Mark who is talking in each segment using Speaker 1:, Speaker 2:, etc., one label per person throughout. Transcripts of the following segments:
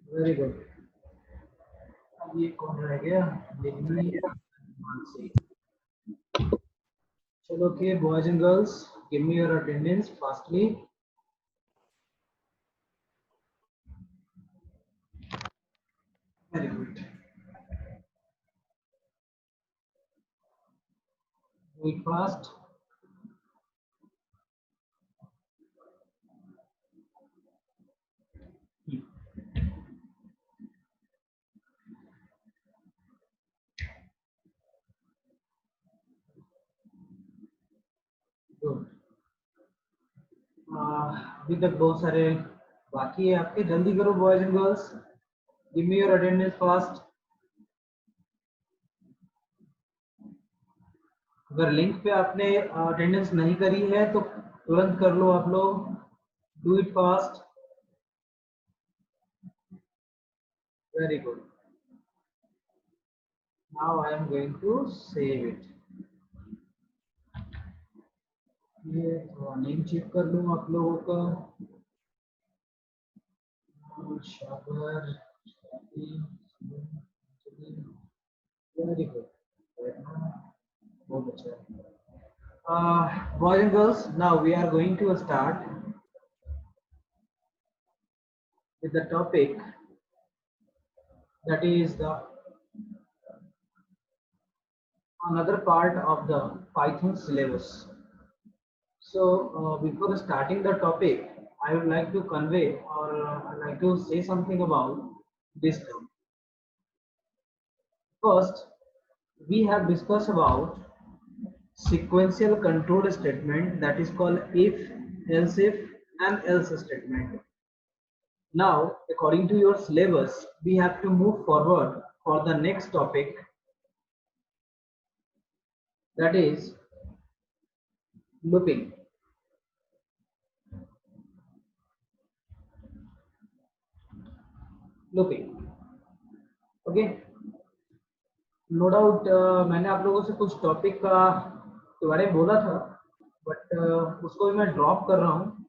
Speaker 1: Very good. अब ये कौन रह गया? दिल्ली मानसी। चलो okay, boys and girls, give me your attendance fastly. Very good. Do it fast. Good. अभी तक बहुत सारे बाकी है आपके, जल्दी करो boys and girls, give me your attendance fast. अगर लिंक पे आपने अटेंडेंस नहीं करी है तो तुरंत कर लो आप लोग। Do it fast. Very good. Now I am going to save it. ये नेम चेक कर लूँ आप लोगों का। शाबर, वेरी गुड, बहुत अच्छा। Boys and girls, now we are going to start with the topic that is the another part of the Python syllabus. So before starting the topic, I would like to convey or I'd like to say something about this term. First, we have discussed about sequential control statement, that is called if, else if and else statement. Now, according to your syllabus, we have to move forward for the next topic, that is looping. Looping. Okay. No doubt मैंने आप लोगों से कुछ topic का के बारे में बोला था, बट उसको भी मैं ड्रॉप कर रहा हूँ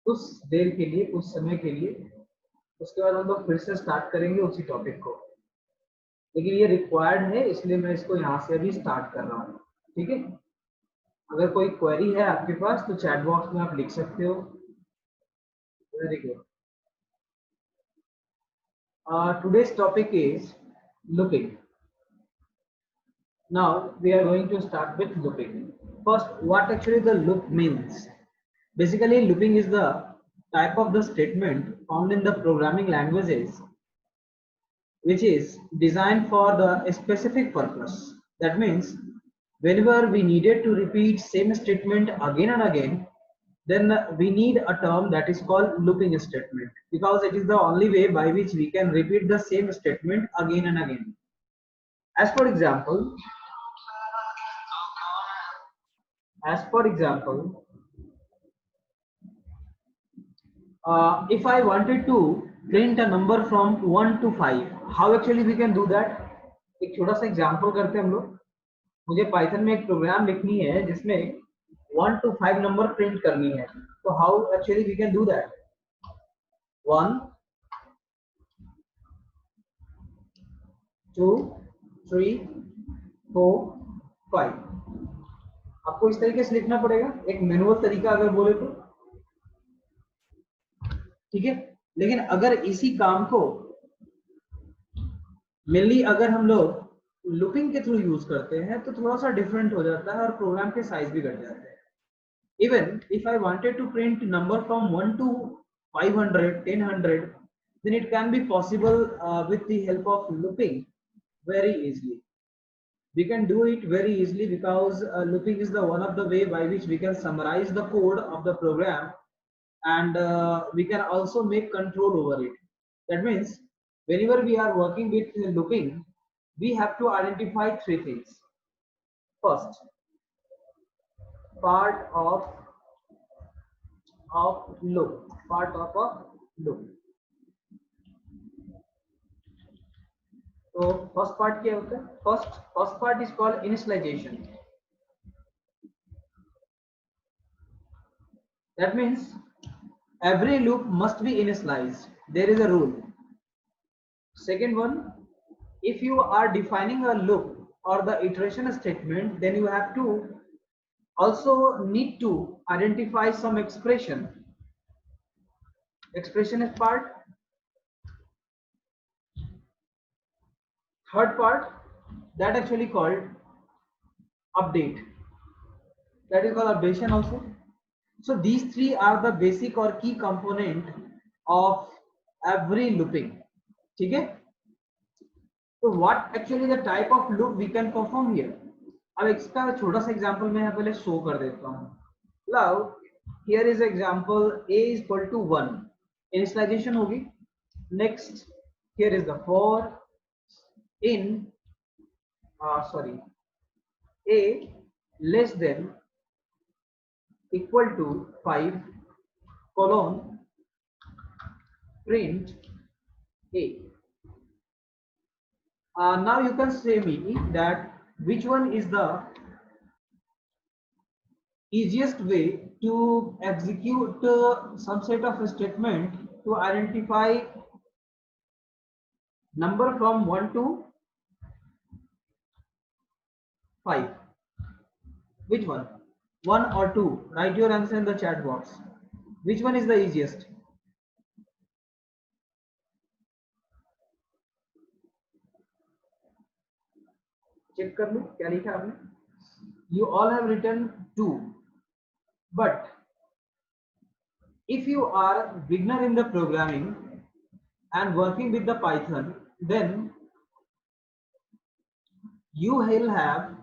Speaker 1: कुछ देर के लिए, कुछ समय के लिए। उसके बाद हम लोग फिर से स्टार्ट करेंगे उसी टॉपिक को, लेकिन ये रिक्वायर्ड है इसलिए मैं इसको यहाँ से अभी स्टार्ट कर रहा हूँ। ठीक है, अगर कोई क्वेरी है आपके पास तो चैट बॉक्स में आप लिख सकते हो। Very good. Today's topic is looping. Now we are going to start with looping. First, what actually the loop means? Basically, looping is the type of the statement found in the programming languages which is designed for the specific purpose. That means whenever we needed to repeat same statement again and again, then we need a term that is called looping statement, because it is the only way by which we can repeat the same statement again and again. As for example, as for example, if I wanted to print a number from 1 to 5, how actually we can do that? एक छोटा सा example करते हैं हम लोग। मुझे Python में एक प्रोग्राम लिखनी है जिसमें 1 to 5 नंबर प्रिंट करनी है, तो how actually we can do that? 1 2 3 4 5। आपको इस तरीके से लिखना पड़ेगा, एक मैनुअल तरीका अगर बोले तो। ठीक है, लेकिन अगर इसी काम को मेनली अगर हम लोग लूपिंग के थ्रू यूज करते हैं तो थोड़ा सा डिफरेंट हो जाता है और प्रोग्राम के साइज भी घट जाते हैं। Even if I wanted to print number from 1 to 500 1000, then it can be possible with the help of looping very easily. We can do it very easily because looping is the one of the way by which we can summarize the code of the program, and we can also make control over it. That means whenever we are working with looping, we have to identify three things. First, part of loop, part of a loop. तो first part क्या होता है? First part is called initialisation. That means every loop must be initialized. There is a rule. Second one, if you are defining a loop or the iteration statement, then you have to also need to identify some expression. Expression is part. Third part, that actually called update. That is called updation also. So these three are the basic or key component of every looping. ठीक है? So what actually the type of loop we can perform here? अब इसका छोटा सा example मैं यहाँ पहले show कर देता हूँ. Now here is example a is equal to 1. Initialization होगी. Next here is the for in a less than equal to 5 colon print a. Now you can say me that which one is the easiest way to execute some set of a statement to identify number from 1 to 5. Which one? 1 or 2? Write your answer in the chat box. Which one is the easiest? Check कर लो क्या लिखा आपने. You all have written 2. But if you are beginner in the programming and working with the Python, then you will have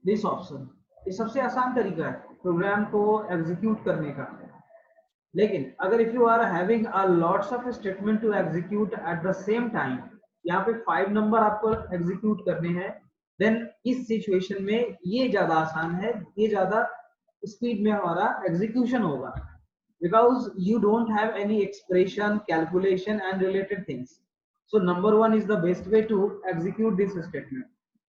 Speaker 1: this option. ये सबसे आसान तरीका है programme को एग्जीक्यूट करने का. लेकिन अगर if you are having a lots of statement to execute at the same time, यहाँ पे 5 नंबर आपको एग्जीक्यूट करने हैं, then इस सिचुएशन में ये ज्यादा आसान है, ये ज्यादा स्पीड में हमारा एग्जीक्यूशन होगा, because you don't have any expression, calculation and related things. So number one is the best way to execute this statement.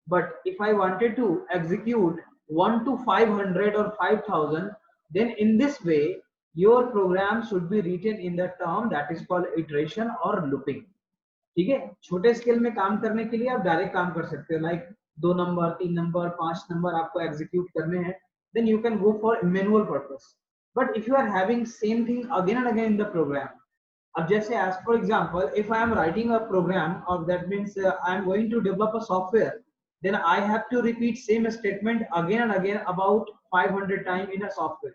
Speaker 1: But if I wanted to execute 1 to 500 or 5000, then in this way your program should be written in the term that is called iteration or looping. ठीक है, छोटे scale में काम करने के लिए आप direct काम कर सकते हो, लाइक 2 नंबर 3 नंबर 5 नंबर आपको एग्जीक्यूट करने हैं, then you can go for manual purpose. But if you are having same thing again and again in the program, अब जैसे as for example if I am writing a program, or that means I am going to develop a software, then I have to repeat same statement again and again about 500 times in a software.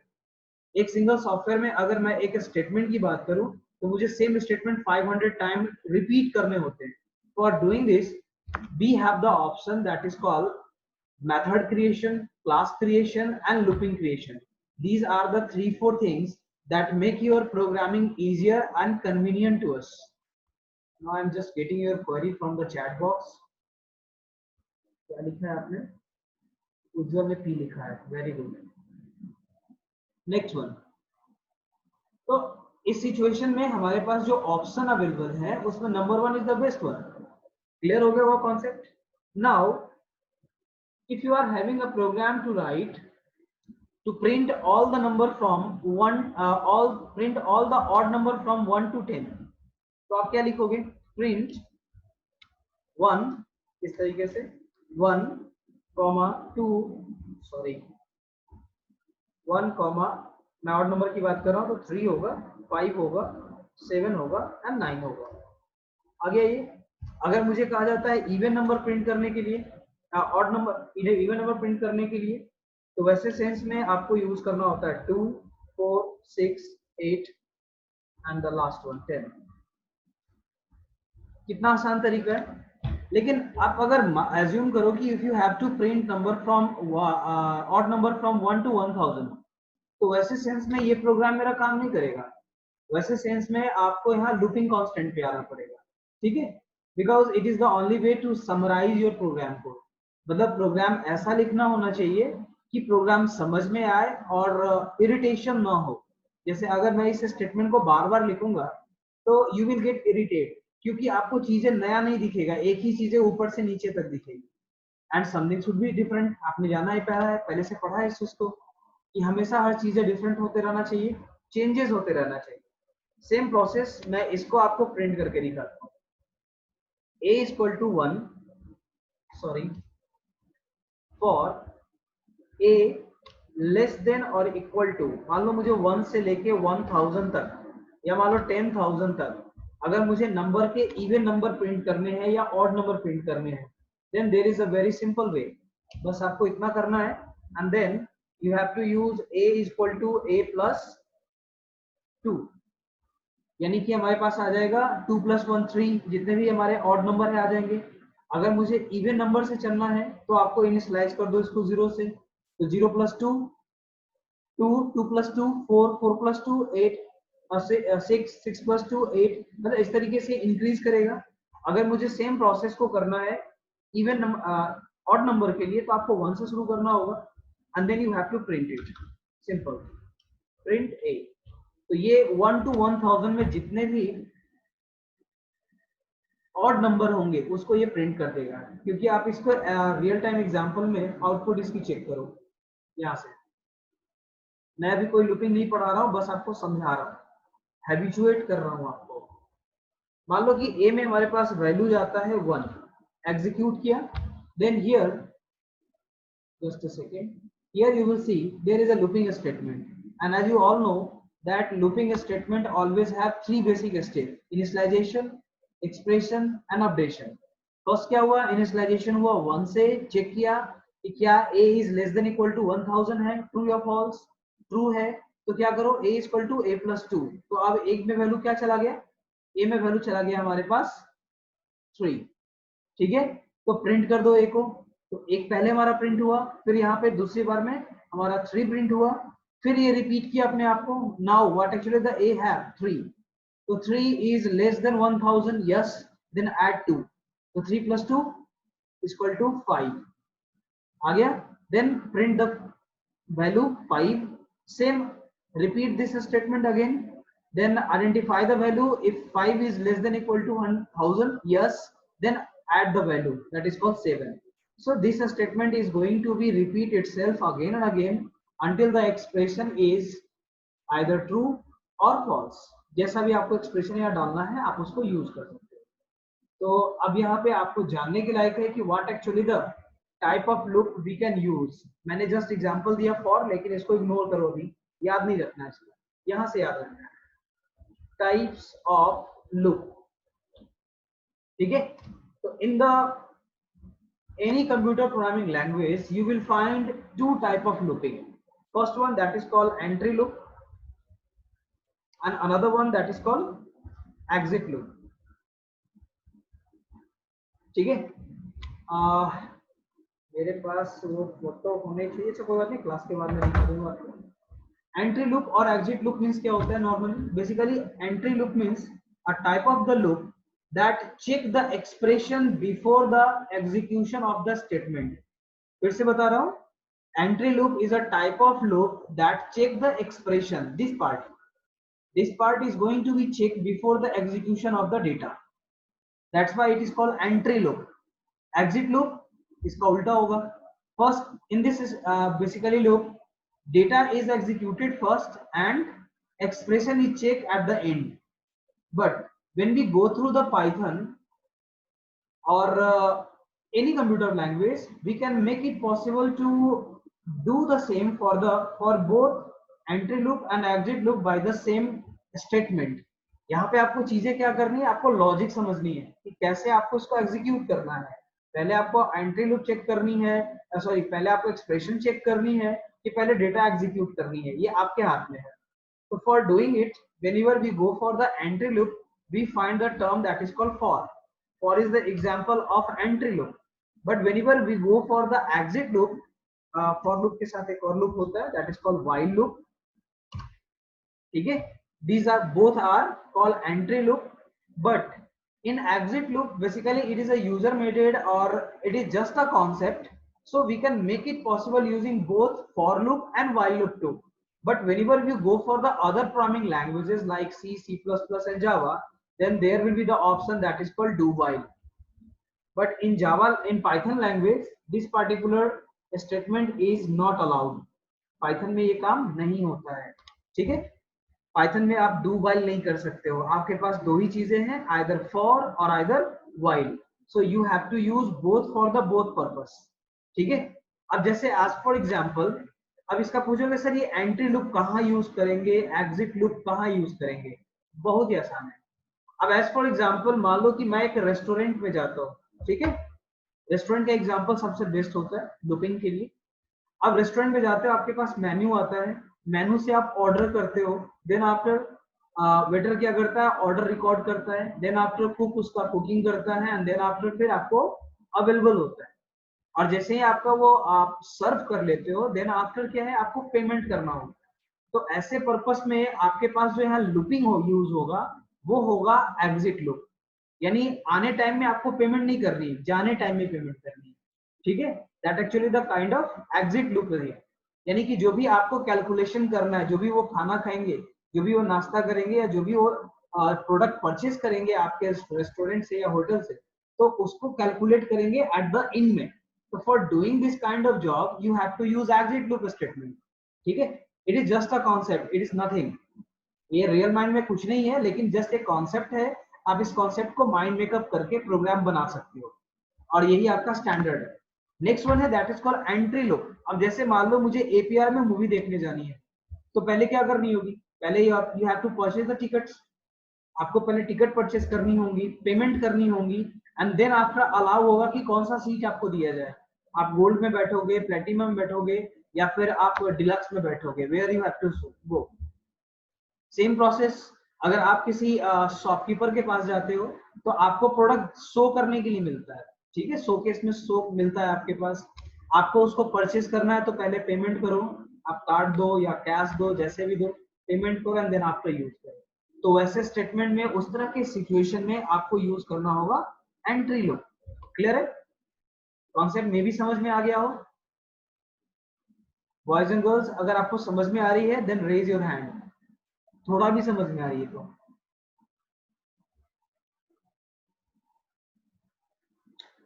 Speaker 1: एक single software में अगर मैं एक statement की बात करूं तो मुझे सेम स्टेटमेंट 500 टाइम रिपीट करने होते हैं. For doing this we have the option that is called method creation, class creation and looping creation. These are the 3-4 things that make your programming easier and convenient to us. Now I'm just getting your query from the chat box. क्या लिखा है आपने? उज्जवल ने P लिखा है. Very good. Next one. तो इस situation में हमारे पास जो ऑप्शन अवेलेबल है उसमें number 1 is the best one. Clear हो गया वो concept. Now if you are having a program to write to print all the number from print all the odd number from 1 to 10, तो आप क्या लिखोगे? print 1 इस तरीके से 1, 2 सॉरी 1, मैं ऑड नंबर की बात कर रहा हूँ तो 3 होगा, 5 होगा, 7 होगा एंड 9 होगा. आगे ये अगर मुझे कहा जाता है इवन नंबर प्रिंट करने के लिए, odd number even number print करने के लिए, तो वैसे सेंस में आपको यूज करना होता है 2, 4, 6, 8 एंड द लास्ट वन 10. कितना आसान तरीका है. लेकिन आप अगर एज्यूम करो कि if you have to print number from odd number from 1 to 1000, तो वैसे सेंस में ये प्रोग्राम मेरा काम नहीं करेगा. वैसे सेंस में आपको यहाँ लूपिंग कांस्टेंट पे आना पड़ेगा. ठीक है, because it is the only way to summarise your program code. मतलब प्रोग्राम ऐसा लिखना होना चाहिए कि प्रोग्राम समझ में आए और इरिटेशन ना हो. जैसे अगर मैं इस स्टेटमेंट को बार बार लिखूंगा तो यू विल गेट इरिटेट, क्योंकि आपको चीजें नया नहीं दिखेगा, एक ही चीजें ऊपर से नीचे तक दिखेगी. And something should be different. आपने जाना ही पहले से पढ़ा है इस चीज को कि हमेशा हर चीजें डिफरेंट होते रहना चाहिए, चेंजेस होते रहना चाहिए. सेम प्रोसेस मैं इसको आपको प्रिंट करके दिखाता हूँ. a is equal to 1, sorry, for a less then और इक्वल टू, मान लो मुझे 1 से लेके 1000 तक या मान लो 10,000 तक अगर मुझे नंबर के इवन नंबर प्रिंट करने हैं या ऑड नंबर प्रिंट करने हैं, then there is a very simple way. बस आपको इतना करना है and then you have to use a is equal to a plus 2, यानी कि हमारे पास आ जाएगा 2 + 1 3, जितने भी हमारे ऑड नंबर है आ जाएंगे। अगर मुझे इवन नंबर से चलना है तो आपको इनिशियलाइज कर दो इसको 0 से, तो 0 + 2 2, 2 + 2 4, 4 + 2 8 और 6, 6 + 2 8, मतलब इस तरीके से इंक्रीज करेगा। अगर मुझे सेम प्रोसेस को करना है इवन नंबर ऑड नंबर के लिए तो आपको 1 से शुरू करना होगा and then you have to print it, simple, print a। तो ये 1 to 1000 में जितने भी ऑड नंबर होंगे उसको ये प्रिंट कर देगा, क्योंकि आप इसको रियल टाइम एग्जांपल में आउटपुट इसकी चेक करो यहाँ से। मैं अभी कोई लूपिंग नहीं पढ़ा रहा हूँ, बस आपको समझा रहा हूँ, हैबिचुएट कर रहा हूँ आपको। मान लो कि a में हमारे पास वैल्यू जाता है 1, एग्जीक्यूट किया, then here just a second, here you will see there is a looping statement, and as you all know that looping statement always have 3 basic steps: initialization, expression and updation। First क्या हुआ, initialisation हुआ, 1 से check किया कि क्या a is less than equal to 1000 है, true या false, true है तो क्या करो a is equal to a plus 2, तो अब एक में वैल्यू क्या चला गया, a में वैल्यू चला गया हमारे पास 3, ठीक है, तो प्रिंट कर दो a को, तो एक पहले हमारा प्रिंट हुआ, फिर यहाँ पे दूसरी बार में हमारा 3 प्रिंट हुआ, फिर ये रिपीट किया अपने आप को। Now what actually the a have 3, तो 3 is less than 1000, yes, then add 2, तो 3 + 2 = 5 आ गया, then print the value 5, same repeat this statement again, then identify the value, if 5 is less than equal to 1000, yes, then add the value, that is called 7। so this statement is going to be repeat itself again and again until the expression is either true or false। जैसा भी आपको expression यहाँ डालना है आप उसको use कर सकते हो। तो अब यहाँ पे आपको जानने के लायक है कि what actually the type of loop we can use. मैंने जस्ट एग्जांपल दिया फॉर, लेकिन इसको इग्नोर करो, अभी याद नहीं रखना है इसको, यहाँ से याद रखना है types of loop, ठीक है। तो in the any computer programming language you will find 2 type of looping, first one that is called entry loop and another one that is called exit loop, ठीक है। मेरे पास वो फोटो होने चाहिए, कोई बात नहीं, क्लास के बाद में दिखा दूंगा आपको। एंट्री लूप और एग्जिट लूप मींस क्या होता है normally, basically entry loop means a type of the loop that check the expression before the execution of the statement. फिर से बता रहा हूं, entry loop is a type of loop that check the expression, this part is going to be check before the execution of the data, that's why it is called entry loop. Exit loop इसका उल्टा होगा, first in this basically loop data is executed first and expression is checked at the end, but when we go through the Python or any computer language we can make it possible to do the same for both entry loop and exit loop by the same statement। यहाँ पे आपको चीजें क्या करनी है, आपको logic समझनी है कि कैसे आपको इसको एग्जीक्यूट करना है। पहले आपको एंट्री लूप चेक करनी है, सॉरी पहले आपको एक्सप्रेशन चेक करनी है कि पहले डेटा एग्जीक्यूट करनी है, ये आपके हाथ में है। तो for doing it whenever we go for the entry loop we find the term that is called for is the example of entry loop, but whenever we go for the exit loop, for loop के साथ एक और loop होता है that is called while loop, ठीक है। these are both are called entry loop, but in exit loop basically it is a user made or it is just a concept, so we can make it possible using both for loop and while loop too। but whenever you go for the other programming languages like C, C++ and Java, then there will be the option that is called do while, but in Java, in Python language this particular statement is not allowed। Python में ये काम नहीं होता है, ठीक है। Python में आप डू वाइल नहीं कर सकते हो, आपके पास दो ही चीजें हैं, आइदर फॉर और either while. So you have to use both for the both purpose, ठीक है। अब जैसे एज फॉर एग्जांपल, अब इसका पूछोगे सर ये एंट्री लूप कहाँ यूज करेंगे, एग्जिट लूप कहाँ यूज करेंगे, बहुत ही आसान है। अब एज फॉर एग्जांपल मान लो कि मैं एक रेस्टोरेंट में जाता हूँ, ठीक है। रेस्टोरेंट का एग्जांपल सबसे बेस्ट होता है लूपिंग के लिए। अब रेस्टोरेंट में जाते हो, आपके पास मेन्यू आता है, मेन्यू से आप ऑर्डर करते हो, देन आफ्टर वेटर क्या करता है, ऑर्डर रिकॉर्ड करता है, देन आफ्टर कुक उसका कुकिंग करता है, एंड देन आफ्टर फिर आपको अवेलेबल होता है। और जैसे ही आपका वो आप सर्व कर लेते हो, देन आफ्टर क्या है, आपको पेमेंट करना होगा। तो ऐसे पर्पस में आपके पास जो यहाँ लूपिंग यूज होगा वो होगा एग्जिट लूप, यानी आने टाइम में आपको पेमेंट नहीं करनी, जाने टाइम में पेमेंट करनी है, ठीक है। That actually the kind of exit loop है, यानी कि जो भी आपको कैलकुलेशन करना है, जो भी वो खाना खाएंगे, जो भी वो नाश्ता करेंगे, या जो भी वो प्रोडक्ट परचेज करेंगे आपके रेस्टोरेंट से या होटल से, तो उसको कैलकुलेट करेंगे एट द एंड में। तो for doing this kind of job you have to use exit loop statement, ठीक है। It is just a concept, it is nothing, ये रियल माइंड में कुछ नहीं है, लेकिन जस्ट एक कॉन्सेप्ट है। आप इस कॉन्सेप्ट को माइंड मेकअप करके प्रोग्राम बना सकते हो, और यही आपका स्टैंडर्ड है। नेक्स्ट वन है that is called entry loop. अब जैसे मान लो मुझे एपीआर में मूवी देखने जानी है, तो पहले क्या करनी होगी, पहले you have to purchase the tickets, आपको पहले टिकट परचेज करनी होगी, पेमेंट करनी होगी, एंड देन आफ्टर अलाउ होगा कि कौन सा सीट आपको दिया जाए। आप गोल्ड में बैठोगे, प्लेटिनम में बैठोगे, या फिर आप डिलक्स में बैठोगे, where you have to go. Same process, अगर आप किसी शॉपकीपर के पास जाते हो, तो आपको प्रोडक्ट शो करने के लिए मिलता है, ठीक है, शोकेस में शो मिलता है आपके पास। आपको उसको परचेज करना है तो पहले पेमेंट करो, आप कार्ड दो या कैश दो, जैसे भी दो, पेमेंट करो एंड देन आफ्टर यूज करो। तो वैसे स्टेटमेंट में उस तरह के सिचुएशन में आपको यूज करना होगा एंट्री लूप। क्लियर है, कॉन्सेप्ट में भी समझ में आ गया हो। बॉयज एंड गर्ल्स, अगर आपको समझ में आ रही है देन रेज योर हैंड, थोड़ा भी समझ में आ रही है तो।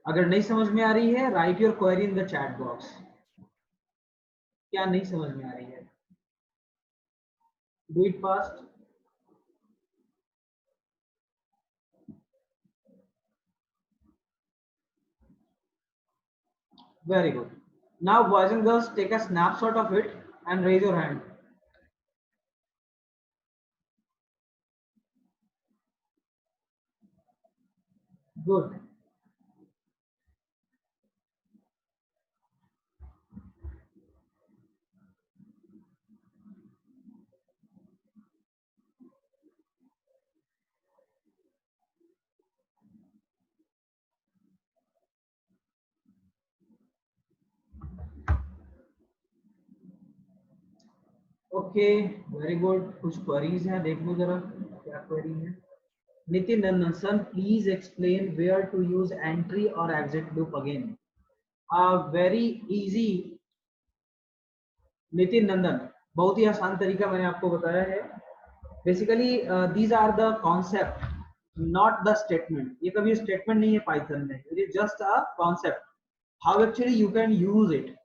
Speaker 1: अगर नहीं समझ में आ रही है, write your query in the chat box. क्या नहीं समझ में आ रही है, do it fast. Very good. Now boys and girls, take a snapshot of it and raise your hand. Good. Okay, very good. कुछ क्वेरीज हैं, देख लो जरा क्या क्वेरी है। Nitin Nandan, please explain where to use entry और exit loop again. Very easy Nitin Nandan, बहुत ही आसान तरीका मैंने आपको बताया है। Basically these are the concept, not the statement. ये कभी स्टेटमेंट नहीं है पाइथन में, it is just a concept, how actually you can use it.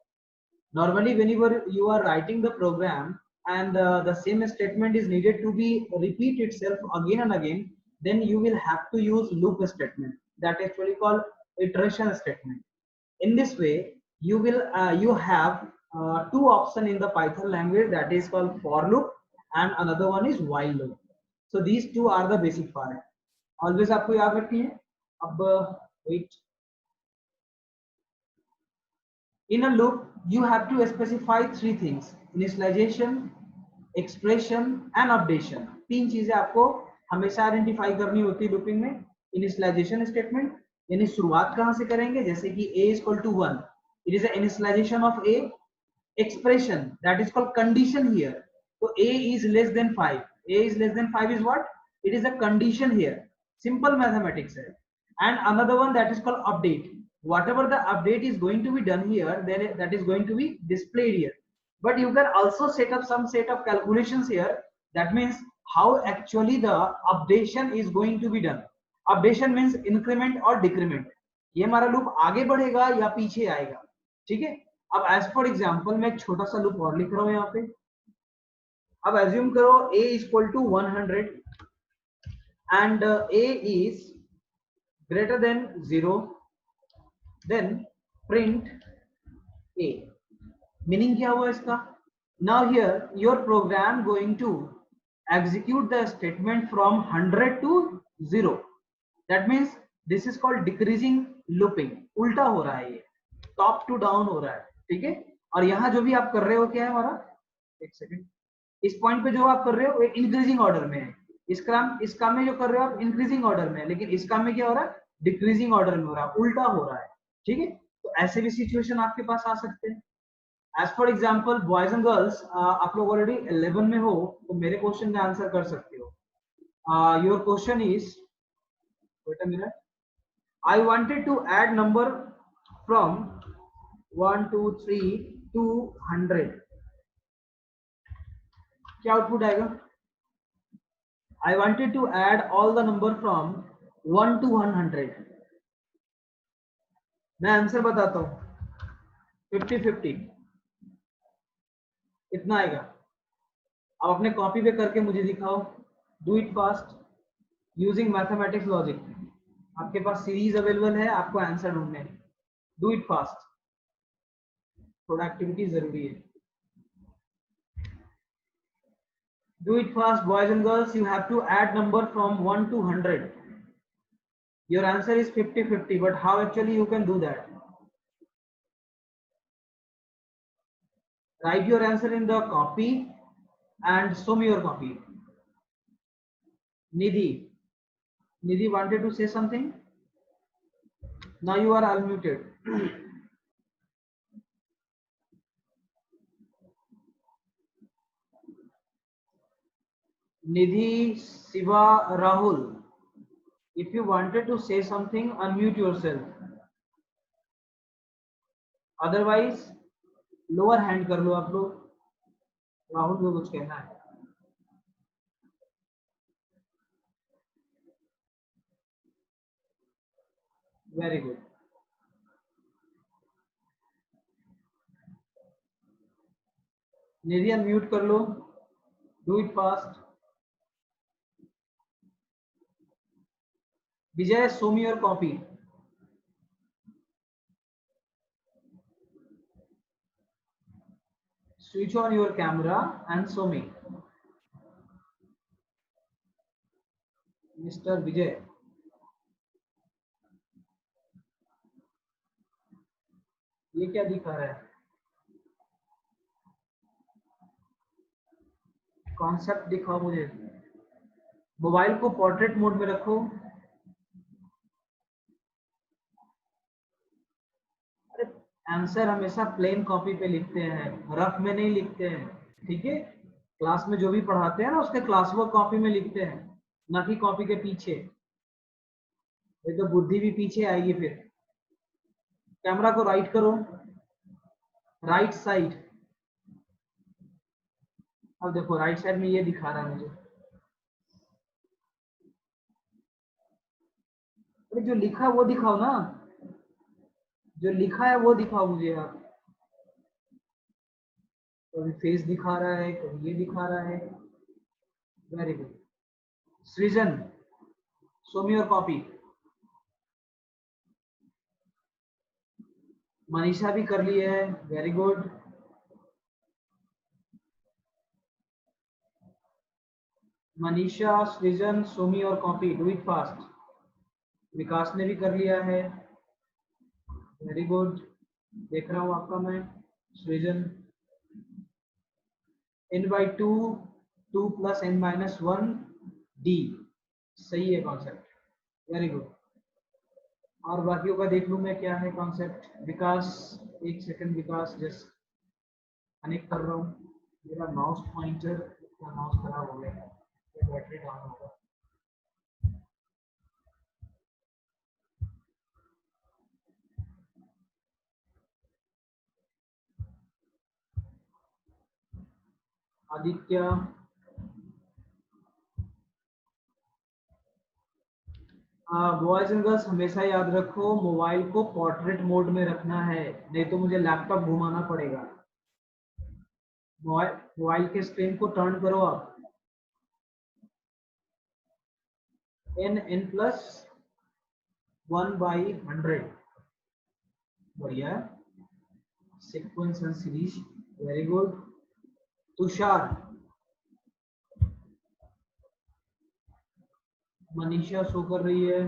Speaker 1: Normally, whenever you are writing the program and the same statement is needed to be repeat itself again and again, then you will have to use loop statement. That is actually called iteration statement. In this way, you have two options in the Python language, that is called for loop and another one is while loop. So these two are the basic part. Always आपको याद रखनी है। अब wait. In a loop, you have to specify three things: initialization, expression and updation. तीन चीजें आपको हमेशा identify करनी होती है लूपिंग में। इनिशियलाइजेशन स्टेटमेंट, यानी शुरुआत कहां से करेंगे, जैसे कि a is equal to 1, it is the initialization of a. Expression, that is called condition here. So a is less than 5, a is less than 5 is what, it is a condition here, simple mathematics है. And another one that is called update. Whatever the update is going to be done here, then that is going to be displayed here. But you can also set up some set of calculations here. That means how actually the updation is going to be done. Updation means increment or decrement. ये हमारा loop आगे बढ़ेगा या पीछे आएगा, ठीक है। अब एज फॉर एग्जाम्पल मैं एक छोटा सा लूप और लिख रहा हूं यहाँ पे। अब एज्यूम करो a is equal to 100 and a is greater than 0, then print a. Meaning क्या हुआ इसका? Now here your program going to execute the statement from 100 to 0. That means this is called decreasing looping. उल्टा हो रहा है, ये top to down हो रहा है, ठीक है। और यहाँ जो भी आप कर रहे हो क्या है हमारा, एक सेकेंड, इस पॉइंट पे जो आप कर रहे हो इंक्रीजिंग ऑर्डर में है। इस काम में जो कर रहे हो आप इंक्रीजिंग ऑर्डर में है, लेकिन इस काम में क्या हो रहा है, डिक्रीजिंग ऑर्डर में हो रहा है, उल्टा हो रहा है, ठीक है। तो ऐसे भी सिचुएशन आपके पास आ सकते हैं। As for example boys and girls, आप लोग ऑलरेडी 11 में हो तो मेरे क्वेश्चन का आंसर कर सकते हो। Your question is, wait a minute, I wanted to add number from 1 2 3 to 100, क्या आउटपुट आएगा? I wanted to add all the number from 1 to 100. मैं आंसर बताता हूँ, 50-50 इतना आएगा। आप अपने कॉपी पे करके मुझे दिखाओ, do it fast using mathematics logic. आपके पास सीरीज अवेलेबल है, आपको आंसर ढूंढने हैं, डू इट फास्ट, थोड़ा एक्टिविटी जरूरी है। Do it fast, boys and girls. You have to add number from 1 to 100. Your answer is 50-50, but how actually you can do that? Write your answer in the copy and show me your copy. Nidhi wanted to say something. Now you are unmuted. Nidhi, Siva, Rahul, if you wanted to say something, unmute yourself. Otherwise, lower hand कर लो आप लोग। राहुल को कुछ कहना है? Very good. Nidhi unmute कर लो, do it fast. Vijay, show me your copy. Switch on your camera and show me. Mr. Vijay. ये क्या दिखा रहा है? कॉन्सेप्ट दिखाओ मुझे। मोबाइल को पोर्ट्रेट मोड में रखो। अरे आंसर हमेशा प्लेन कॉपी पे लिखते हैं, रफ में नहीं लिखते हैं, ठीक है। क्लास में जो भी पढ़ाते हैं ना उसके क्लास वर्क कॉपी में लिखते हैं, ना कि कॉपी के पीछे। ये तो बुद्धि भी पीछे आएगी फिर। कैमरा को राइट करो, राइट साइड। अब देखो राइट साइड में ये दिखा रहा है मुझे। अरे जो लिखा है वो दिखाओ ना, जो लिखा है वो दिखाओ मुझे आप। कभी फेस दिखा रहा है, कभी ये दिखा रहा है। Very good. Srijan, show me your copy. Manisha भी कर ली है, very good. Manisha, Srijan, show me your copy, do it fast. Vikas ने भी कर लिया है, वेरी गुड। देख रहा हूं आपका मैं। सृजन, n/2 2 + n-1 d, सही है कॉन्सेप्ट, वेरी गुड। और बाकियों का देख लूं मैं क्या है कॉन्सेप्ट। विकास, एक सेकंड विकास, जस्ट कनेक्ट कर रहा हूँ। मेरा माउस पॉइंटर, माउस खराब हो गया, बैटरी डाउन होगा। आदित्य, बॉयज एंड गर्ल्स हमेशा याद रखो मोबाइल को पोर्ट्रेट मोड में रखना है, नहीं तो मुझे लैपटॉप घुमाना पड़ेगा। मोबाइल के स्क्रीन को टर्न करो आप। n+, 1/100। बढ़िया, sequence and series, very good. Tushar, Manisha show कर रही है,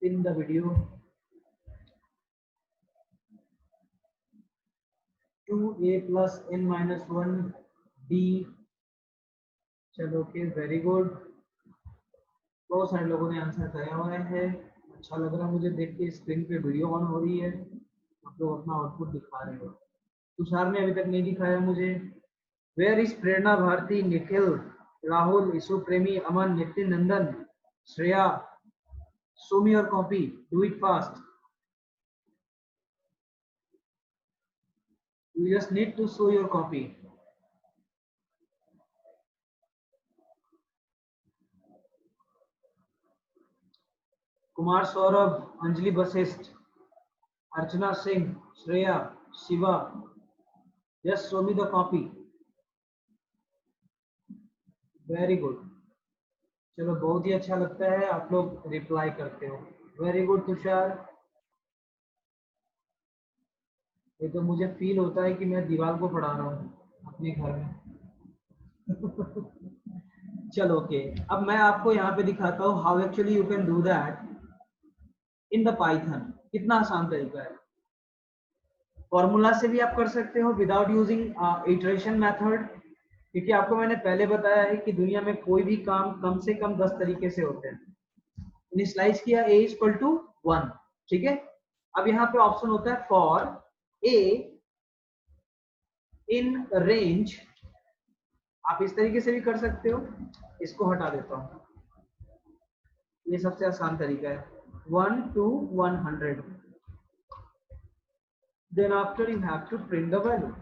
Speaker 1: in the video. 2a plus n minus 1b। चलो ओके, वेरी गुड। बहुत सारे लोगों ने आंसर कराया हुआ है, अच्छा लग रहा है मुझे देख के। स्क्रीन पे वीडियो ऑन हो रही है, आप लोग अपना आउटपुट दिखा रहे हो। तुषार ने अभी तक नहीं दिखाया मुझे। Where is Prerna Bharti, Nikhil, Rahul, Ishu Premi, Aman, Nitin Nandan, Shreya, show me your copy, do it fast, you just need to show your copy। Kumar Saurabh, Anjali Vashishtha, Archana Singh, Shreya, Shiva, just show me the copy, very good. चलो बहुत ही अच्छा लगता है आप लोग रिप्लाई करते हो, वेरी गुड तुषार। ये तो मुझे फील होता है कि मैं दीवार को पढ़ा रहा हूँ अपने घर में। चलो ओके, अब मैं आपको यहाँ पे दिखाता हूँ how actually you can do that in the Python. कितना आसान तरीका है। फॉर्मूला से भी आप कर सकते हो विदाउट यूजिंग इटरेशन मेथड, क्योंकि आपको मैंने पहले बताया है कि दुनिया में कोई भी काम कम से कम 10 तरीके से होते हैं। इनिशियलाइज किया a इक्वल टू 1, ठीक है। अब यहाँ पे ऑप्शन होता है फॉर a इन रेंज, आप इस तरीके से भी कर सकते हो। इसको हटा देता हूँ, ये सबसे आसान तरीका है। 1 to 100, then after you have to print the value।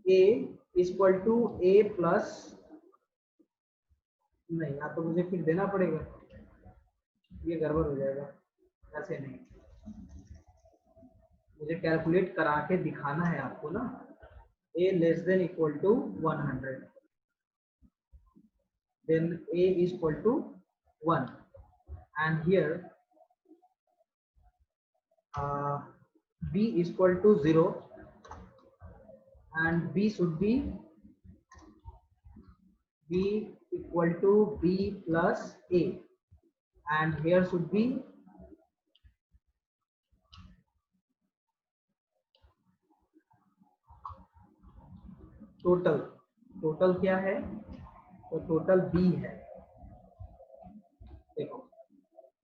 Speaker 1: a equal to a plus, नहीं यहाँ तो मुझे फिर देना पड़ेगा, ये गड़बड़ हो जाएगा, ऐसे नहीं, मुझे कैलकुलेट करा के दिखाना है आपको ना। a less than equal to 100, then a is equal to 1, and here b is equal to 0, and b should be b equal to b plus a, and here should be total. Total क्या है, तो total b है। देखो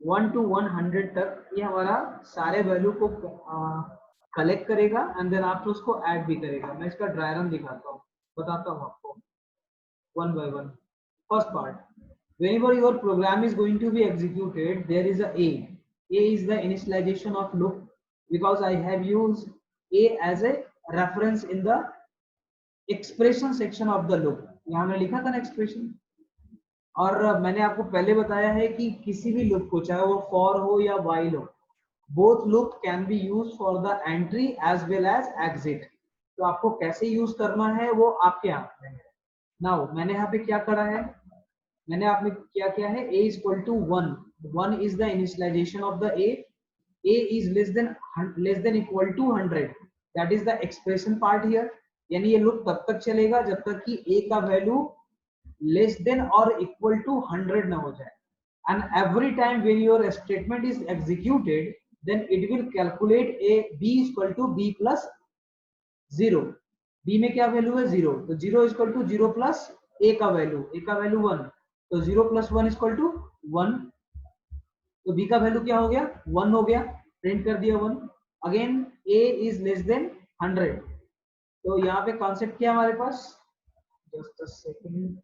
Speaker 1: 1 to 100 तक ये हमारा सारे value को कलेक्ट करेगा एंड देन आप उसको ऐड भी करेगा। मैं इसका ड्रायग्राम दिखाता हूँ, बताता हूँ आपको one by one। First part, whenever your program is going to be executed, there is a a is the initialization of loop, because I have used a as a reference in the expression section of the loop। यहाँ मैंने लिखा था ना expression, और मैंने आपको पहले बताया है कि किसी भी लूप को, चाहे वो फॉर हो या वाइल हो, both loop can be use for the entry as well as exit. तो आपको कैसे यूज करना है वो आपके हाथ में है। नाउ मैंने यहाँ पे क्या करा है, मैंने आपने क्या किया है, a is equal to 1, 1 is the initialization of the a is less than equal to 100, that is the expression part here। यानी ये लूप तब तक चलेगा जब तक कि a का वैल्यू लेस देन और इक्वल टू 100 ना हो जाए। and every time when your statement is executed, then it will calculate a b is equal to b plus 0। b में क्या वैल्यू है 0, तो 0 is equal to 0 plus a का value 1, तो 0 प्लस 1 is equal to 1, तो b का value क्या हो गया 1 हो गया, प्रिंट कर दिया 1। Again a is less than 100, तो यहाँ पे कॉन्सेप्ट क्या है हमारे पास, जस्ट अ सेकंड।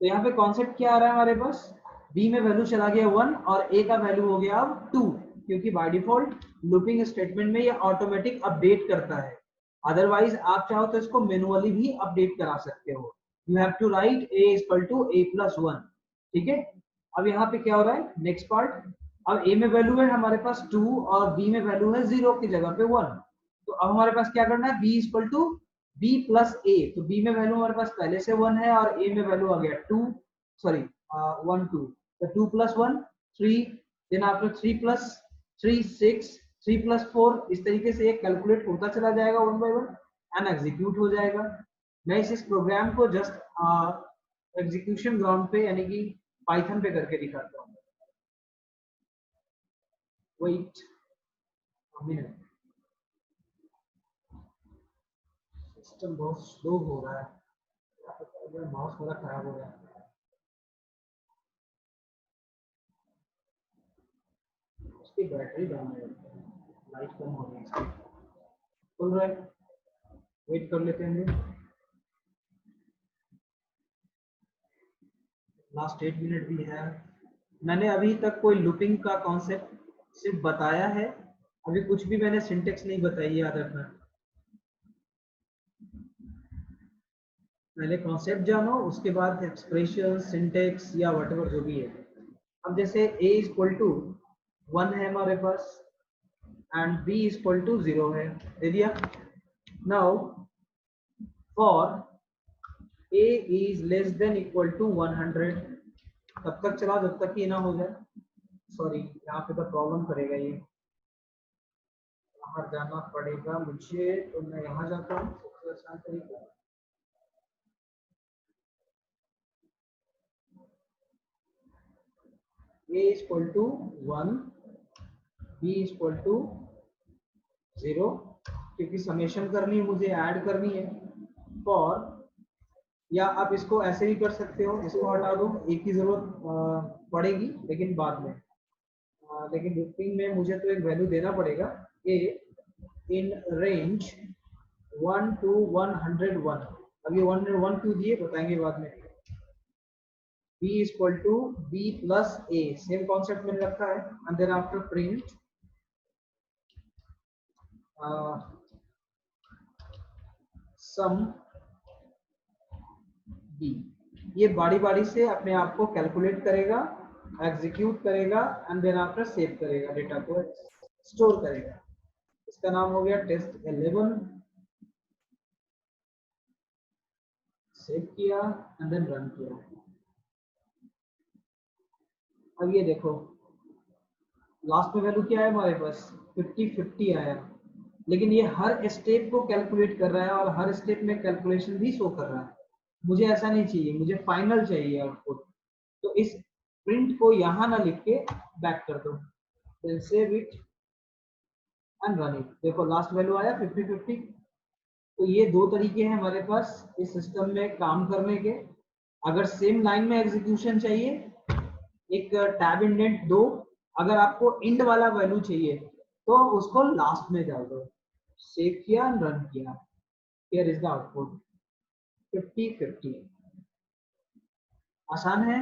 Speaker 1: तो यहाँ पे कॉन्सेप्ट क्या आ रहा है हमारे पास, b में वैल्यू चला गया 1 और a का वैल्यू हो गया अब 2, क्योंकि बाय डिफॉल्ट लूपिंग स्टेटमेंट में ये ऑटोमेटिक अपडेट करता है। अदरवाइज आप चाहो तो इसको मैनुअली भी अपडेट करा सकते हो। You have to write a equal to a plus 1, ठीक है। अब यहाँ पे क्या हो रहा है, नेक्स्ट पार्ट, अब a में वैल्यू है हमारे पास 2 और b में वैल्यू है 0 की जगह पे 1, तो अब हमारे पास क्या करना है, b equal to b plus a। तो b में वैल्यू हमारे पास पहले से 1 है और a में वैल्यू आ गया 2, सॉरी 1 2, तो 2 plus 1 3, then after 3 plus 3 6, 3 plus 4, इस तरीके से ये कैलकुलेट होता चला जाएगा one by one and execute हो जाएगा। मैं इस प्रोग्राम को जस्ट एग्जीक्यूशन ग्राउंड पे यानी कि पाइथन पे करके दिखाता हूँ। वेट अ मिनट, सिस्टम बहुत स्लो हो रहा है, माउस थोड़ा खराब हो गया है। उसकी बैटरी डाउन है, लाइट कम हो रही है इसकी। खुल रहा है, वेट कर लेते हैं, लास्ट 8 मिनट भी है। मैंने अभी तक कोई लूपिंग का कॉन्सेप्ट सिर्फ बताया है, अभी कुछ भी मैंने सिंटेक्स नहीं बताई, याद रखना। पहले कॉन्सेप्ट जानो, उसके बाद एक्सप्रेशन, सिंटेक्स या व्हाटएवर जो भी है। अब जैसे a इक्वल टू 1 है हमारे पास एंड b इक्वल टू 0 है, दे दिया। Now for a is less than equal to 100, तब तक चला जब तक ये ना हो जाए। सॉरी, यहाँ पे तो प्रॉब्लम करेगा ये, बाहर जाना पड़ेगा मुझे, तो मैं यहाँ जाता हूँ सबसे आसान तरीका। a equal to 1, b equal to 0, क्योंकि समेशन करनी है मुझे, ऐड करनी है। फॉर, या आप इसको ऐसे भी कर सकते हो, इसको हटा दो, एक की जरूरत पड़ेगी लेकिन बाद में, लेकिन लूपिंग में मुझे तो एक वैल्यू देना पड़ेगा, a इन रेंज 1 to 101। अब ये 101 क्यों दिए बताएंगे बाद में। b equal to b plus a, same concept मैंने रखा है, and then after print sum b। ये बारी बारी से अपने आप को कैलकुलेट करेगा, एग्जीक्यूट करेगा एंड देन आफ्टर सेव करेगा, डेटा को स्टोर करेगा। इसका नाम हो गया टेस्ट 11। सेव किया एंड देन रन किया। अब ये देखो लास्ट में वैल्यू क्या है हमारे पास, 50 आया, लेकिन ये हर स्टेप को कैलकुलेट कर रहा है और हर स्टेप में कैलकुलेशन भी शो कर रहा है। मुझे ऐसा नहीं चाहिए, मुझे फाइनल चाहिए आउटपुट। तो इस प्रिंट को यहाँ ना लिख के बैक कर दो, then save it and run it. देखो लास्ट वैल्यू आया 50। तो ये दो तरीके हैं हमारे पास इस सिस्टम में काम करने के। अगर सेम लाइन में एग्जीक्यूशन चाहिए, एक टैब इंडेंट दो। अगर आपको इंड वाला वैल्यू चाहिए तो उसको लास्ट में डाल दो। सेव किया एंड रन किया, हियर इज द आउटपुट 50। आसान है,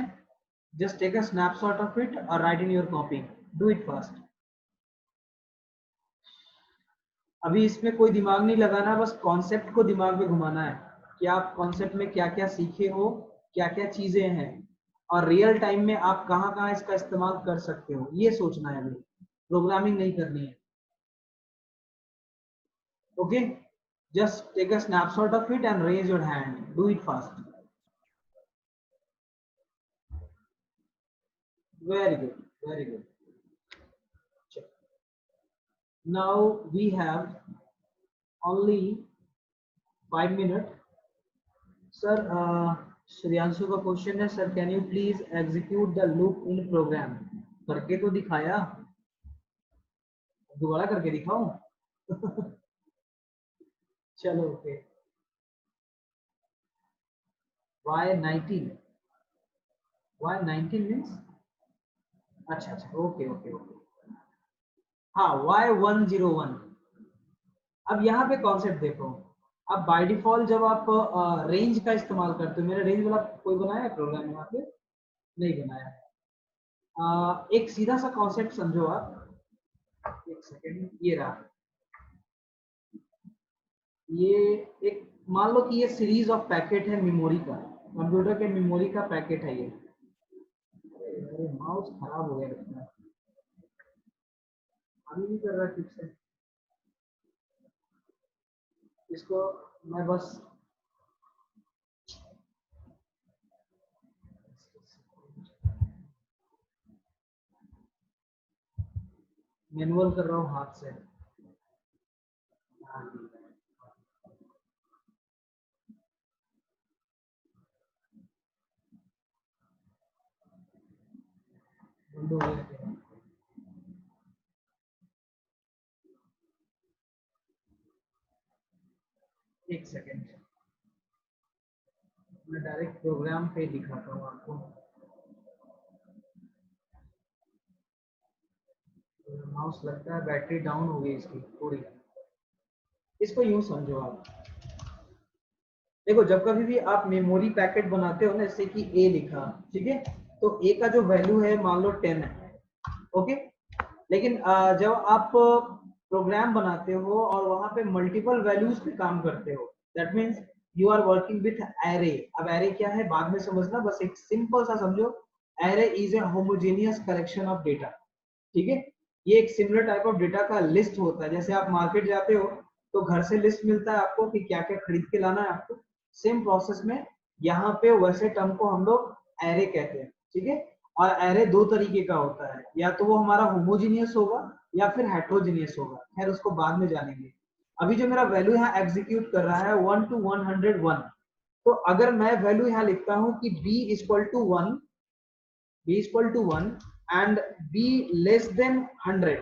Speaker 1: just take a snapshot of it और write in your copy, do it fast. अभी इसमें कोई दिमाग नहीं लगाना, बस कॉन्सेप्ट को दिमाग में घुमाना है कि आप कॉन्सेप्ट में क्या क्या सीखे हो, क्या क्या चीजें हैं, और रियल टाइम में आप कहाँ कहाँ इसका इस्तेमाल कर सकते हो, ये सोचना है। अभी प्रोग्रामिंग नहीं करनी है। Okay, just take a snapshot of it and raise your hand, do it fast. Very good, very good. Now we have only 5 minutes. Sir, Shreyanshu का क्वेश्चन है, sir can you please execute the loop in program. करके तो दिखाया, दोबारा करके दिखाऊं? चलो okay. y19, y19 means, अच्छा अच्छा, ओके ओके ओके, हाँ y101। अब यहाँ पे कॉन्सेप्ट देखो, अब बाय डिफॉल्ट जब आप रेंज का इस्तेमाल करते हो, मेरा रेंज वाला कोई बनाया है प्रोग्राम यहाँ पे? नहीं बनाया। एक सीधा सा कॉन्सेप्ट समझो आप, एक सेकेंड, ये रहा, ये एक, मान लो कि ये सीरीज ऑफ पैकेट है मेमोरी का, कंप्यूटर के मेमोरी का पैकेट है ये। अरे माउस खराब हो गया लगता है, अभी नहीं कर रहा ठीक से। इसको मैं बस मैनुअल कर रहा हूँ हाथ से। बंद हो गया क्या? एक सेकेंड, मैं डायरेक्ट प्रोग्राम पे दिखाता हूँ आपको। माउस लगता है बैटरी डाउन हो गई इसकी थोड़ी। इसको यूं समझो आप, देखो जब कभी भी आप मेमोरी पैकेट बनाते हो ना, जैसे कि ए लिखा, ठीक है, तो ए का जो वैल्यू है मान लो 10 है, ओके। लेकिन जब आप प्रोग्राम बनाते हो और वहां पे मल्टीपल वैल्यूज पे काम करते हो, that means you are working with array. अब एरे क्या है बाद में समझना, बस एक सिंपल सा समझो, array is a homogeneous collection of data, ठीक है। ये एक सिमिलर टाइप ऑफ डेटा का लिस्ट होता है। जैसे आप मार्केट जाते हो तो घर से लिस्ट मिलता है आपको कि क्या क्या खरीद के लाना है आपको, सेम प्रोसेस में यहाँ पे वैसे टर्म को हम लोग एरे कहते हैं, ठीक है। और एरे दो तरीके का होता है, या तो वो हमारा होमोजीनियस होगा या फिर हेट्रोजीनियस होगा, खैर उसको बाद में जानेंगे। अभी जो मेरा वैल्यू यहाँ एग्जीक्यूट कर रहा है 1 to 101, तो अगर मैं वैल्यू यहाँ लिखता हूँ कि b equal to 1, and b less than 100,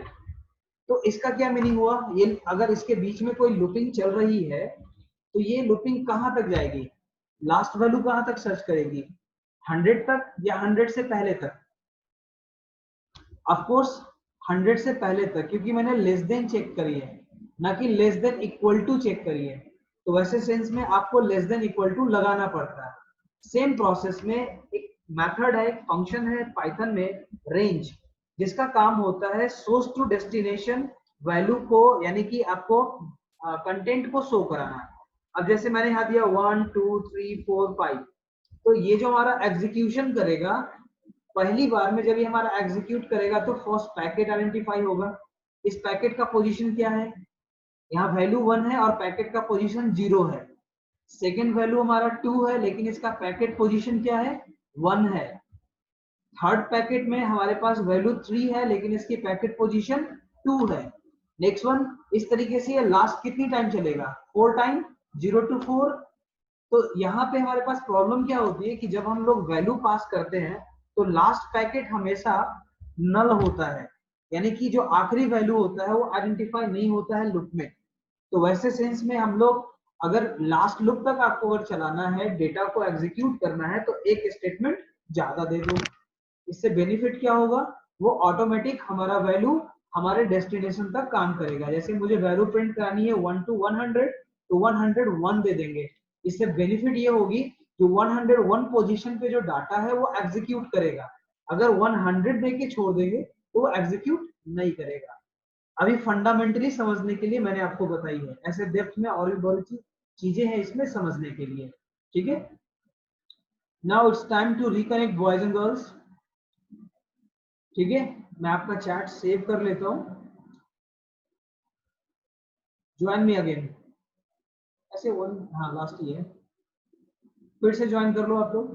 Speaker 1: तो इसका क्या मीनिंग हुआ, ये अगर इसके बीच में कोई लूपिंग चल रही है तो ये लूपिंग कहां तक जाएगी, लास्ट वैल्यू कहां तक सर्च करेगी, 100 तक या 100 से पहले तक। ऑफ कोर्स 100 से पहले तक, क्योंकि मैंने लेस देन चेक करी है, ना कि less than equal to check करी है। तो वैसे सेंस में आपको लेस देन इक्वल टू लगाना पड़ता है। सेम प्रोसेस में एक मेथड है, एक फंक्शन है पाइथन में, रेंज, जिसका काम होता है सोर्स टू डेस्टिनेशन वैल्यू को, यानी कि आपको कंटेंट को शो कराना। अब जैसे मैंने यहाँ दिया 1 2 3 4 5, तो ये जो हमारा एग्जीक्यूशन करेगा, पहली बार में जब ये हमारा एग्जीक्यूट करेगा तो फर्स्ट पैकेट आइडेंटिफाई होगा। इस पैकेट का पोजीशन क्या है, यहाँ वैल्यू 1 है और पैकेट का पोजीशन 0 है। सेकेंड वैल्यू हमारा 2 है लेकिन इसका पैकेट पोजीशन क्या है, 1 है। थर्ड पैकेट में हमारे पास वैल्यू 3 है लेकिन इसकी पैकेट पोजीशन 2 है। नेक्स्ट वन, इस तरीके से ये लास्ट कितनी टाइम चलेगा, 4 टाइम, 0 to 4। तो यहाँ पे हमारे पास प्रॉब्लम क्या होती है कि जब हम लोग वैल्यू पास करते हैं तो लास्ट पैकेट हमेशा नल होता है, यानी कि जो आखिरी वैल्यू होता है वो आइडेंटिफाई नहीं होता है लूप में। तो वैसे सेंस में हम लोग अगर लास्ट लूप तक आपको अगर चलाना है, डेटा को एग्जीक्यूट करना है, तो एक स्टेटमेंट ज्यादा दे दो। इससे बेनिफिट क्या होगा, वो ऑटोमेटिक हमारा वैल्यू हमारे डेस्टिनेशन तक काम करेगा। जैसे मुझे वैल्यू प्रिंट करानी है 1 to 100, तो 101 दे देंगे। इससे बेनिफिट ये होगी जो 101 पोजीशन पे जो डाटा है वो एग्जीक्यूट करेगा। अगर 100 देके छोड़ देंगे तो वो एग्जीक्यूट नहीं करेगा। अभी फंडामेंटली समझने के लिए मैंने आपको बताई है, ऐसे डेप्थ में और भी बहुत सी चीजें हैं इसमें समझने के लिए, ठीक है। Now it's time to reconnect boys and girls, ठीक है। मैं आपका चैट सेव कर लेता हूँ, ज्वाइन मी अगेन, ऐसे वन, हाँ लास्ट ही है, फिर से ज्वाइन कर लो आप लोग।